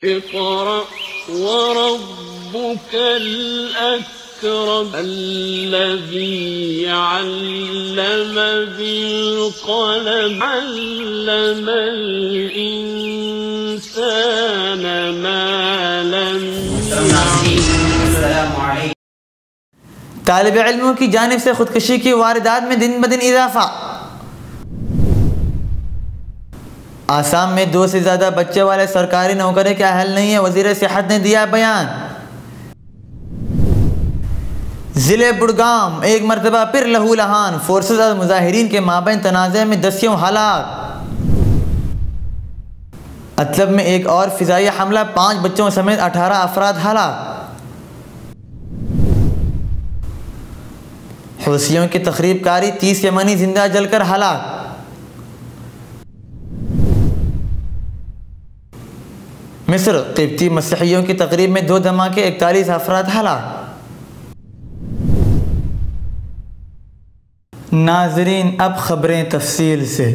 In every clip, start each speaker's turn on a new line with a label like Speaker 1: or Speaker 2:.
Speaker 1: اقرأ وربك الأكرم الذي علم بالقلم علم الإنسان ما لم يعلم.
Speaker 2: طالب علموں کی جانب سے خودکشی کی واردات میں دن بدن اضافہ. آسام میں 2 سے زیادہ بچے والے سرکاری نوکری کے اہل نہیں ہیں، وزیر صحت نے دیا بیان. ضلع بڑگام ایک مرتبہ پھر لہو لہان، فورسز اور مظاہرین کے مابین تنازع میں 10 ہلاک. اطلب میں ایک اور فضائی حملہ، 5 بچوں سمیت 18 افراد ہلاک. حوثیوں کی تخریب کاری، 30 یمنی زندہ جل کر ہلاک. مصر قبطی مسیحیوں کی تقریب میں 2 دھماکے، 41 افراد ہلاک. ناظرین اب خبریں تفصیل سے.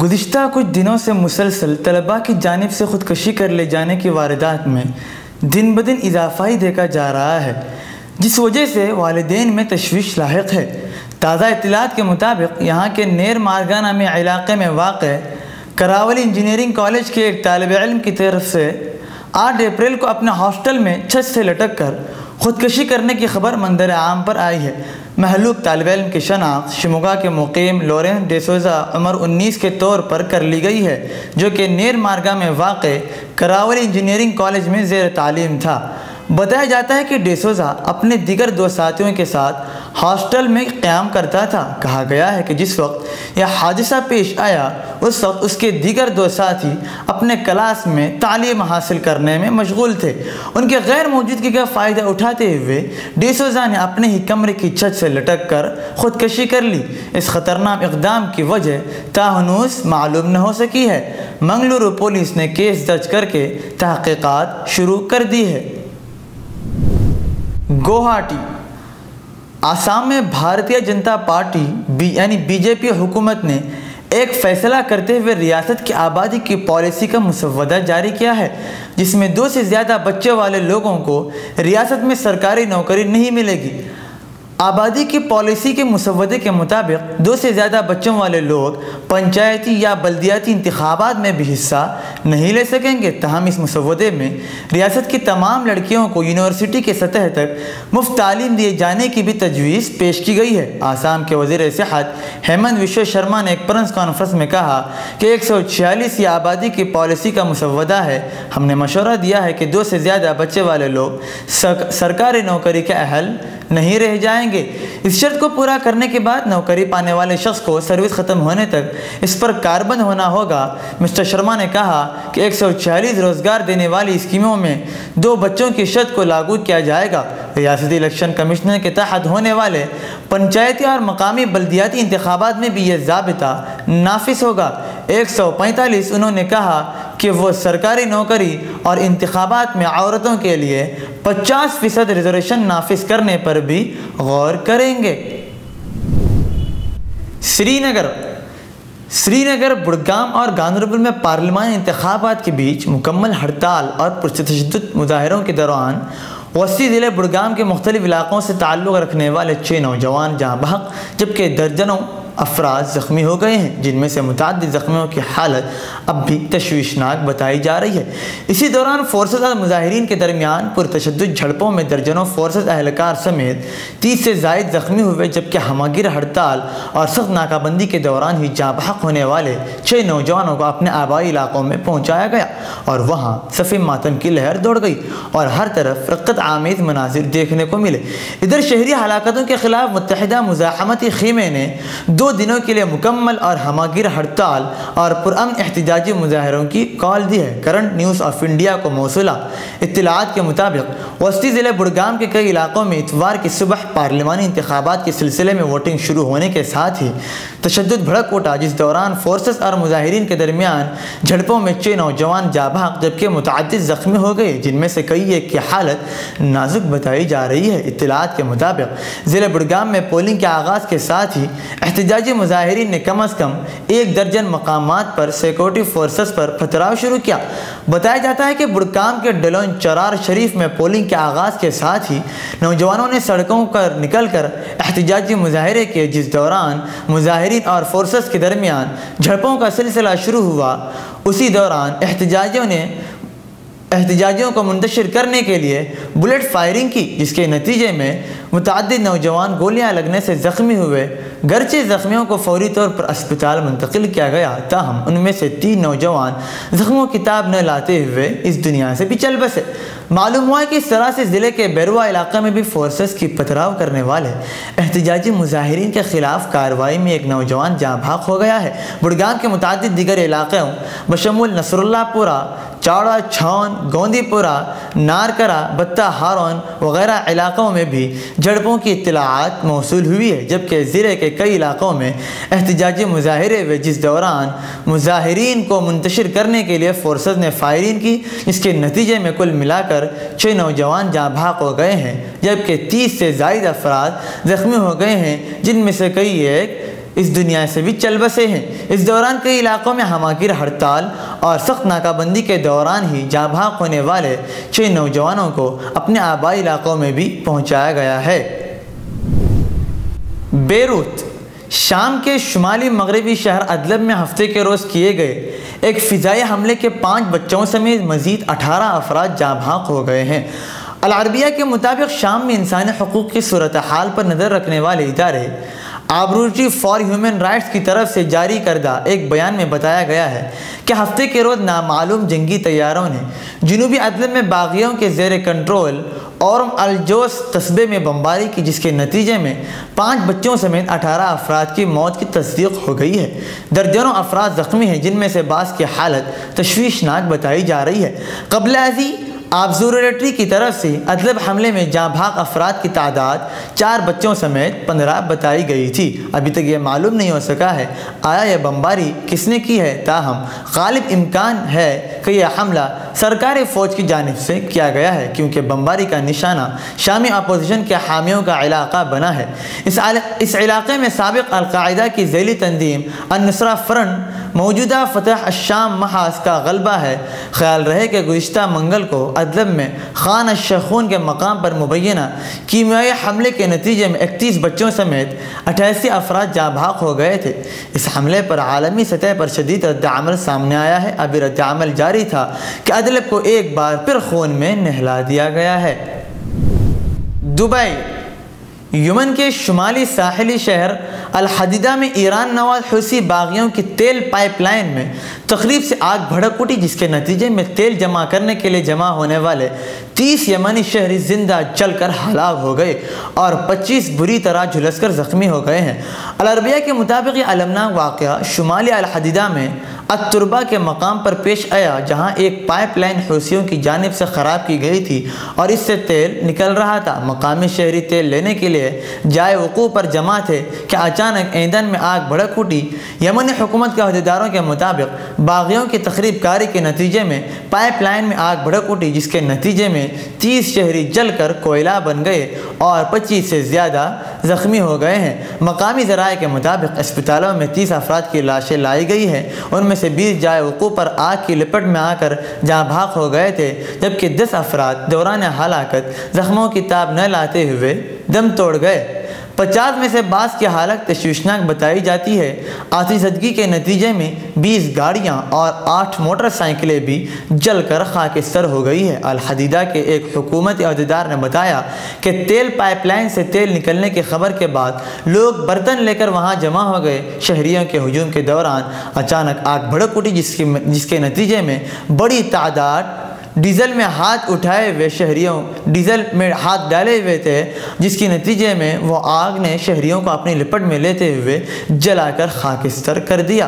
Speaker 2: گزشتہ کچھ دنوں سے مسلسل طلباء کی جانب سے خودکشی کر لے جانے کی واردات میں دن بدن اضافہ ہی دیکھا جا رہا ہے، جس وجہ سے والدین میں تشویش لاحق ہے. تازہ اطلاعات کے مطابق یہاں کے نیر مارگا نامی علاقے میں واقع کراولی انجینئرنگ کالج کے ایک طالب علم کی طرف سے 8 اپریل کو اپنے ہاسٹل میں چھت سے لٹک کر خودکشی کرنے کی خبر منظر عام پر آئی ہے. مہلوک طالب علم کی شناخت شموگا کے مقیم لورینس ڈے سوزا عمر 19 کے طور پر کر لی گئی ہے، جو کہ نیر مارگا میں واقع کراولی انجینئرنگ کالج میں زیر تعلیم تھا. بتایا جاتا ہے کہ ڈیسوزا اپنے دیگر 2 ساتھیوں کے ساتھ ہاسٹل میں قیام کرتا تھا. کہا گیا ہے کہ جس وقت یہ حادثہ پیش آیا اس وقت اس کے دیگر 2 ساتھی اپنے کلاس میں تعلیم حاصل کرنے میں مشغول تھے. ان کے غیر موجودگی کا فائدہ اٹھاتے ہوئے ڈیسوزا نے اپنے ہی کمرے کی چھت سے لٹک کر خودکشی کر لی. اس خطرناک اقدام کی وجہ تاہنوز معلوم نہ ہو سکی ہے. منگلورو پولیس نے کیس درج کر کے تحقیقات شروع کر دی ہے. گوہاٹی آسام میں بھارتیہ جنتا پارٹی یعنی بی جے پی حکومت نے ایک فیصلہ کرتے ہوئے ریاست کی آبادی کی پالیسی کا مسودہ جاری کیا ہے، جس میں 2 سے زیادہ بچے والے لوگوں کو ریاست میں سرکاری نوکری نہیں ملے گی. آبادی کی پالیسی کے مسودے کے مطابق 2 سے زیادہ بچوں والے لوگ پنچایتی یا بلدیاتی انتخابات میں بھی حصہ نہیں لے سکیں گے. تاہم اس مسودے میں ریاست کی تمام لڑکیوں کو یونیورسٹی کے سطح تک مفت تعلیم دیے جانے کی بھی تجویز پیش کی گئی ہے. آسام کے وزیر صحت ہیمنت وشو شرما نے ایک پریس کانفرنس میں کہا کہ 146 یہ آبادی کی پالیسی کا مسودہ ہے. ہم نے مشورہ دیا ہے کہ 2 سے زیادہ بچے والے لوگ سرکاری نوکری کے اہل نہیں رہ جائیں گے. اس شرط کو پورا کرنے کے بعد نوکری پانے والے شخص کو سروس ختم ہونے تک اس پر کاربند ہونا ہوگا. مسٹر شرما نے کہا کہ 146 روزگار دینے والی اسکیموں میں 2 بچوں کی شرط کو لاگو کیا جائے گا. ریاستی الیکشن کمشنر کے تحت ہونے والے پنچایتی اور مقامی بلدیاتی انتخابات میں بھی یہ ضابطہ نافذ ہوگا. 145 انہوں نے کہا کہ وہ سرکاری نوکری اور انتخابات میں عورتوں کے لیے 50% ریزرویشن نافذ کرنے پر بھی غور کریں گے. سری نگر، بڑگام اور گاندربل میں پارلیمانی انتخابات کے بیچ مکمل ہڑتال اور پرتشدد مظاہروں کے دوران وسطی ضلع بڑگام کے مختلف علاقوں سے تعلق رکھنے والے 6 نوجوان جاں بحق جبکہ درجنوں افراد زخمی ہو گئے ہیں، جن میں سے متعدد زخمیوں کی حالت اب بھی تشویشناک بتائی جا رہی ہے. اسی دوران فورسز اور مظاہرین کے درمیان پرتشدد جھڑپوں میں درجنوں فورسز اہلکار سمیت 30 سے زائد زخمی ہوئے، جبکہ ہمہ گیر ہڑتال اور سخت ناکہ بندی کے دوران ہی جاں بحق ہونے والے 6 نوجوانوں کو اپنے آبائی علاقوں میں پہنچایا گیا اور وہاں صف ماتم کی لہر دوڑ گئی اور ہر طرف رقت آمیز مناظر دیکھنے کو ملے. ادھر شہری ہلاکتوں کے خلاف متحدہ مزاحمتی خیمے نے 2 دنوں کے لیے مکمل اور ہمہ گیر ہڑتال اور پرامن احتجاجی مظاہروں کی کال دی ہے. کرنٹ نیوز آف انڈیا کو موصولہ اطلاعات کے مطابق وسطی ضلع بڑگام کے کئی علاقوں میں اتوار کی صبح پارلیمانی انتخابات کے سلسلے میں ووٹنگ شروع ہونے کے ساتھ ہی تشدد بھڑک اٹھا، جس دوران فورسز اور مظاہرین کے درمیان جھڑپوں میں 6 نوجوان جاں بحق جبکہ متعدد زخمی ہو گئے، جن میں سے کئی ایک کی حالت نازک بتائی جا رہی ہے. اطلاعات کے مطابق ضلع بڑگام میں پولنگ کے آغاز کے ساتھ ہی احتجاج احتجاجی مظاہرین نے کم از کم 1 درجن مقامات پر سیکورٹی فورسز پر پتھراؤ شروع کیا۔ بتایا جاتا ہے کہ بڑکام کے ڈلون چرار شریف میں پولنگ کے آغاز کے ساتھ ہی نوجوانوں نے سڑکوں پر نکل کر احتجاجی مظاہرے کیے، جس دوران مظاہرین اور فورسز کے درمیان جھڑپوں کا سلسلہ شروع ہوا۔ اسی دوران احتجاجیوں کو منتشر کرنے کے لیے بلیٹ فائرنگ کی، جس کے نتیجے میں متعدد نوجوان گولیاں لگنے سے زخمی ہوئے۔ گرچہ زخمیوں کو فوری طور پر اسپتال منتقل کیا گیا، تاہم ان میں سے 3 نوجوان زخموں کی تاب نہ لاتے ہوئے اس دنیا سے بھی چل بسے۔ معلوم ہوا ہے کہ اس طرح سے ضلع کے بیروا علاقے میں بھی فورسز کی پتھراؤ کرنے والے احتجاجی مظاہرین کے خلاف کارروائی میں ایک نوجوان جاں بحق ہو گیا ہے۔ بڑگام کے متعدد دیگر علاقوں بشمول نصر اللہ پورہ، چاڑا چھون، گوندی پورہ، نارکرا، بتہ ہارون وغیرہ علاقوں میں بھی جھڑپوں کی اطلاعات موصول ہوئی ہے، جبکہ ضلع کے کئی علاقوں میں احتجاجی مظاہرے ہوئے، جس دوران مظاہرین کو منتشر کرنے کے لیے فورسز نے فائرنگ کی، جس کے نتیجے میں کل ملا کر 6 نوجوان جاں بحق ہو گئے ہیں، جبکہ 30 سے زائد افراد زخمی ہو گئے ہیں، جن میں سے کئی ایک اس دنیا سے بھی چل بسے ہیں۔ اس دوران کئی علاقوں میں ہماگیر ہڑتال اور سخت ناکہ بندی کے دوران ہی جاں بحق ہونے والے 6 نوجوانوں کو اپنے آبائی علاقوں میں بھی پہنچایا گیا ہے۔ بیروت، شام کے شمالی مغربی شہر ادلب میں ہفتے کے روز کیے گئے ایک فضائی حملے کے 5 بچوں سمیت مزید 18 افراد جاں بحق ہو گئے ہیں۔ العربیہ کے مطابق شام میں انسانی حقوق کی صورتحال پر نظر رکھنے والے ادارے آبروچی فار ہیومن رائٹس کی طرف سے جاری کردہ ایک بیان میں بتایا گیا ہے کہ ہفتے کے روز نامعلوم جنگی طیاروں نے جنوبی ادلب میں باغیوں کے زیر کنٹرول اورم الجوس قصبے میں بمباری کی، جس کے نتیجے میں 5 بچوں سمیت 18 افراد کی موت کی تصدیق ہو گئی ہے۔ درجنوں افراد زخمی ہیں، جن میں سے بعض کی حالت تشویشناک بتائی جا رہی ہے۔ قبل ازیں آبزرویٹری کی طرف سے ادلب حملے میں جاں بحق افراد کی تعداد 4 بچوں سمیت 15 بتائی گئی تھی۔ ابھی تک یہ معلوم نہیں ہو سکا ہے آیا یہ بمباری کس نے کی ہے، تاہم غالب امکان ہے کہ یہ حملہ سرکاری فوج کی جانب سے کیا گیا ہے، کیونکہ بمباری کا نشانہ شامی اپوزیشن کے حامیوں کا علاقہ بنا ہے۔ اس علاقے میں سابق القاعدہ کی ذیلی تنظیم النصرہ فرنٹ موجودہ فتح الشام محاذ کا غلبہ ہے۔ خیال رہے کہ گزشتہ منگل کو ادلب میں خان الشیخون کے مقام پر مبینہ کیمیائی حملے کے نتیجے میں 31 بچوں سمیت 88 افراد جاں بحق ہو گئے تھے۔ اس حملے پر عالمی سطح پر شدید رد عمل سامنے آیا ہے۔ ابھی رد عمل جاری تھا کہ ادلب کو ایک بار پھر خون میں نہلا دیا گیا ہے۔ دبئی، یمن کے شمالی ساحلی شہر الحدیدہ میں ایران نواز حوثی باغیوں کی تیل پائپ لائن میں تقریب سے آگ بھڑک اٹھی، جس کے نتیجے میں تیل جمع کرنے کے لیے جمع ہونے والے 30 یمنی شہری زندہ جل کر ہلاک ہو گئے اور 25 بری طرح جھلس کر زخمی ہو گئے ہیں۔ العربیہ کے مطابق یہ المناک واقعہ شمالی الحدیدہ میں التربہ کے مقام پر پیش آیا، جہاں ایک پائپ لائن حوثیوں کی جانب سے خراب کی گئی تھی اور اس سے تیل نکل رہا تھا۔ مقامی شہری تیل لینے کے لیے جائے وقوع پر جمع تھے کہ اچانک ایندھن میں آگ بھڑک اٹھی۔ یمنی حکومت کے عہدیداروں کے مطابق باغیوں کی تخریب کاری کے نتیجے میں پائپ لائن میں آگ بھڑک اٹھی، جس کے نتیجے میں 30 شہری جل کر کوئلہ بن گئے اور 25 سے زیادہ زخمی ہو گئے ہیں۔ مقامی ذرائع کے مطابق اسپتالوں میں 30 افراد کی لاشیں لائی گئی ہیں، ان میں سے 20 جائے وقوع پر آگ کی لپٹ میں آ کر جاں بحق ہو گئے تھے، جبکہ 10 افراد دوران ہلاکت زخموں کی تاب نہ لاتے ہوئے دم توڑ گئے۔ 50 میں سے بعض کی حالت تشویشناک بتائی جاتی ہے۔ آتش زدگی کے نتیجے میں 20 گاڑیاں اور 8 موٹر سائیکلیں بھی جل کر خاکستر ہو گئی ہے۔ الحدیدہ کے ایک حکومتی عہدیدار نے بتایا کہ تیل پائپ لائن سے تیل نکلنے کی خبر کے بعد لوگ برتن لے کر وہاں جمع ہو گئے۔ شہریوں کے ہجوم کے دوران اچانک آگ بھڑک اٹھی، جس کے نتیجے میں بڑی تعداد ڈیزل میں ہاتھ اٹھائے ہوئے شہریوں ڈیزل میں ہاتھ ڈالے ہوئے تھے، جس کے نتیجے میں وہ آگ نے شہریوں کو اپنی لپٹ میں لیتے ہوئے جلا کر خاکستر کر دیا۔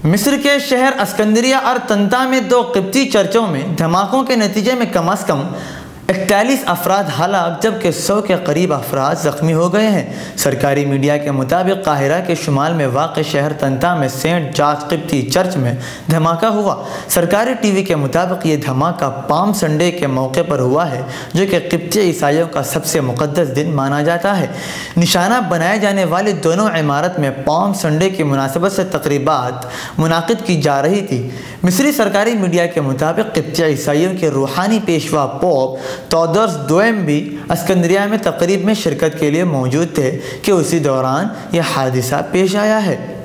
Speaker 2: مصر کے شہر اسکندریہ اور طنطا میں 2 قبطی چرچوں میں دھماکوں کے نتیجے میں کم از کم 41 افراد ہلاک جبکہ 100 کے قریب افراد زخمی ہو گئے ہیں۔ سرکاری میڈیا کے مطابق قاہرہ کے شمال میں واقع شہر طنطا میں سینٹ جارج قبطی چرچ میں دھماکہ ہوا۔ سرکاری ٹی وی کے مطابق یہ دھماکہ پام سنڈے کے موقع پر ہوا ہے جو کہ قبطی عیسائیوں کا سب سے مقدس دن مانا جاتا ہے۔ نشانہ بنائے جانے والی دونوں عمارت میں پام سنڈے کی مناسبت سے تقریبات منعقد کی جا رہی تھی۔ مصری سرکاری میڈیا کے مطابق قبطی عیسائیوں کے روحانی پیشوا پوپ تودرس دوئم بھی اسکندریہ میں تقریب میں شرکت کے لیے موجود تھے کہ اسی دوران یہ حادثہ پیش آیا ہے۔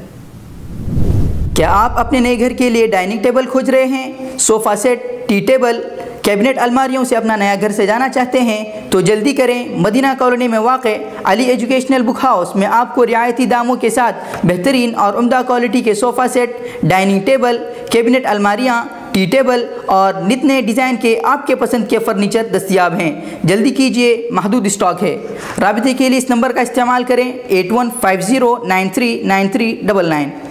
Speaker 3: کیا آپ اپنے نئے گھر کے لیے ڈائننگ ٹیبل کھوج رہے ہیں؟ Sofa set, tea table, cabinet الماریوں سے اپنا نیا گھر سجانا چاہتے ہیں تو جلدی کریں۔ مدینہ کالونی میں واقع علی ایجوکیشنل بک ہاؤس میں آپ کو رعایتی داموں کے ساتھ بہترین اور عمدہ کوالٹی کے sofa set, dining table, cabinet الماریاں، ٹی ٹیبل اور نت نئے ڈیزائن کے آپ کے پسند کے فرنیچر دستیاب ہیں۔ جلدی کیجیے، محدود اسٹاک ہے۔ رابطے کے لیے اس نمبر کا استعمال کریں 8150939399۔